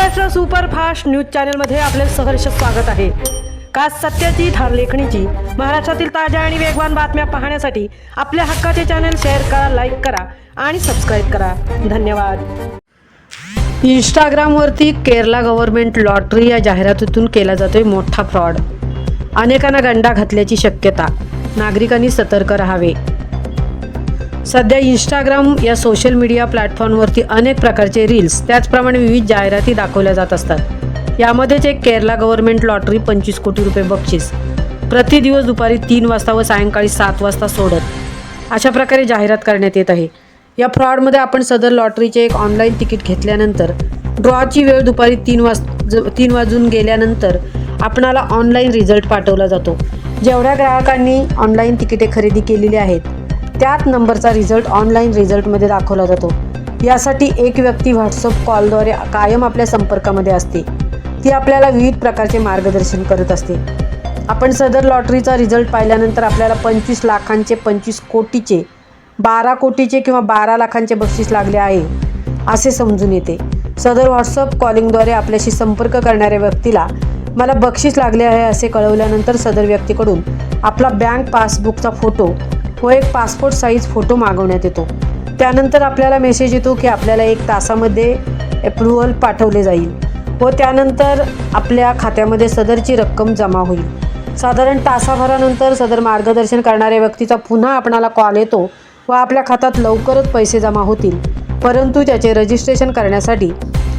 Maharashtra superfast news चॅनलमध्ये आपले सहर्ष स्वागत आहे। खास सत्याची ठार लेखणीची महाराष्ट्रातील ताज्या आणि वेगवान बातम्या पाहण्यासाठी आपल्या हक्काचे चॅनल शेअर करा, लाईक करा आणि सबस्क्राइब करा। धन्यवाद। इंस्टाग्रामवरती केरला गव्हर्नमेंट लॉटरी या जाहिरातीतून केला जातोय मोठा फ्रॉड। अनेकांना गंडा घातल्याची शक्यता, नागरिकांनी सतर्क राहावे। सध्या इंस्टाग्राम या सोशल मीडिया प्लॅटफॉर्मवरती अनेक प्रकारचे रील्स त्याचप्रमाणे विविध जाहिराती दाखवल्या जात असतात। यामध्येच एक केरला गव्हर्नमेंट लॉटरी 25 कोटी रुपये बक्षीस, प्रति दिवस दुपारी 3 वाजता व सायंकाळी 7 वाजता सोडत अशा प्रकारे जाहिरात करण्यात येत आहे। या फ्रॉडमध्ये आपण सदर लॉटरीचे एक ऑनलाईन तिकीट घेतल्यानंतर ड्रॉची वेळ दुपारी 3 वाजून गेल्यानंतर आपणाला ऑनलाईन रिझल्ट पाठवला जातो। जेवढ्या ग्राहकांनी ऑनलाईन तिकिटे खरेदी केलेली आहेत त्यात नंबरचा रिझल्ट ऑनलाईन रिझल्टमध्ये दाखवला जातो। यासाठी एक व्यक्ती व्हॉट्सअप कॉलद्वारे कायम आपल्या संपर्कामध्ये असते। ती आपल्याला विविध प्रकारचे मार्गदर्शन करत असते। आपण सदर लॉटरीचा रिझल्ट पाहिल्यानंतर आपल्याला 25 लाखांचे 25 कोटीचे 12 कोटीचे किंवा 12 लाखांचे बक्षीस लागले आहे असे समजून येते। सदर व्हॉट्सअप कॉलिंगद्वारे आपल्याशी संपर्क करणाऱ्या व्यक्तीला मला बक्षीस लागले आहे असे कळवल्यानंतर सदर व्यक्तीकडून आपला बँक पासबुकचा फोटो व एक पासपोर्ट साईज फोटो मागवण्यात येतो। त्यानंतर आपल्याला मेसेज येतो की आपल्याला 1 तासामध्ये अप्रूव्हल पाठवले जाईल व त्यानंतर आपल्या खात्यामध्ये सदरची रक्कम जमा होईल। साधारण तासाभरानंतर सदर मार्गदर्शन करणाऱ्या व्यक्तीचा पुन्हा आपणाला कॉल येतो व आपल्या खात्यात लवकरच पैसे जमा होतील, परंतु त्याचे रजिस्ट्रेशन करण्यासाठी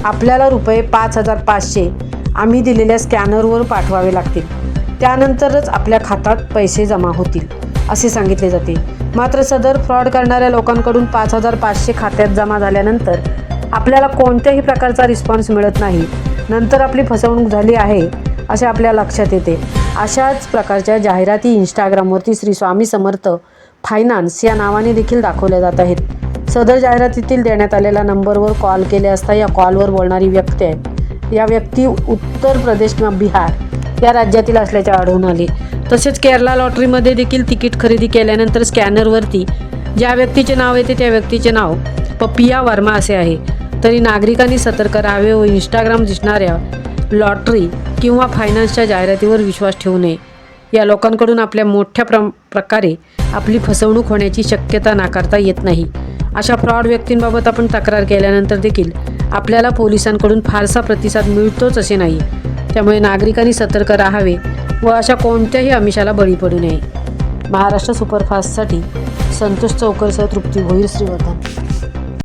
आपल्याला रुपये 5,500 आम्ही दिलेल्या स्कॅनरवर पाठवावे लागतील। त्यानंतरच आपल्या खात्यात पैसे जमा होतील असे सांगितले जाते। मात्र सदर फ्रॉड करणाऱ्या लोकांकडून 5,500 खात्यात जमा झाल्यानंतर आपल्याला कोणत्याही प्रकारचा रिस्पॉन्स मिळत नाही। नंतर आपली फसवणूक झाली आहे असे आपल्या लक्षात येते। अशाच प्रकारच्या जाहिराती इंस्टाग्रामवरती श्री स्वामी समर्थ फायनान्स या नावाने देखील दाखवल्या जात आहेत। सदर जाहिरातीतील देण्यात आलेल्या नंबरवर कॉल केले असता या कॉलवर बोलणारी व्यक्ती आहे या व्यक्ती उत्तर प्रदेश किंवा बिहार या राज्यातील असल्याचे आढळून आले। तसेच केरला लॉटरीमध्ये देखील तिकीट खरेदी केल्यानंतर स्कॅनरवरती ज्या व्यक्तीचे नाव येते त्या व्यक्तीचे नाव पपिया वर्मा असे आहे। तरी नागरिकांनी सतर्क राहावे व इंस्टाग्राम दिसणाऱ्या लॉटरी किंवा फायनान्सच्या जाहिरातीवर विश्वास ठेवू नये। या लोकांकडून आपल्या मोठ्या प्रकारे आपली फसवणूक होण्याची शक्यता नाकारता येत नाही। अशा फ्रॉड व्यक्तींबाबत आपण तक्रार केल्यानंतर देखील आपल्याला पोलिसांकडून फारसा प्रतिसाद मिळतोच असे नाही। त्यामुळे नागरिकांनी सतर्क राहावे व अशा कोणत्याही आमिषाला बळी पडू नये। महाराष्ट्र सुपरफास्टसाठी संतोष चौकरसह तृप्ती भोईर, श्रीवर्धन।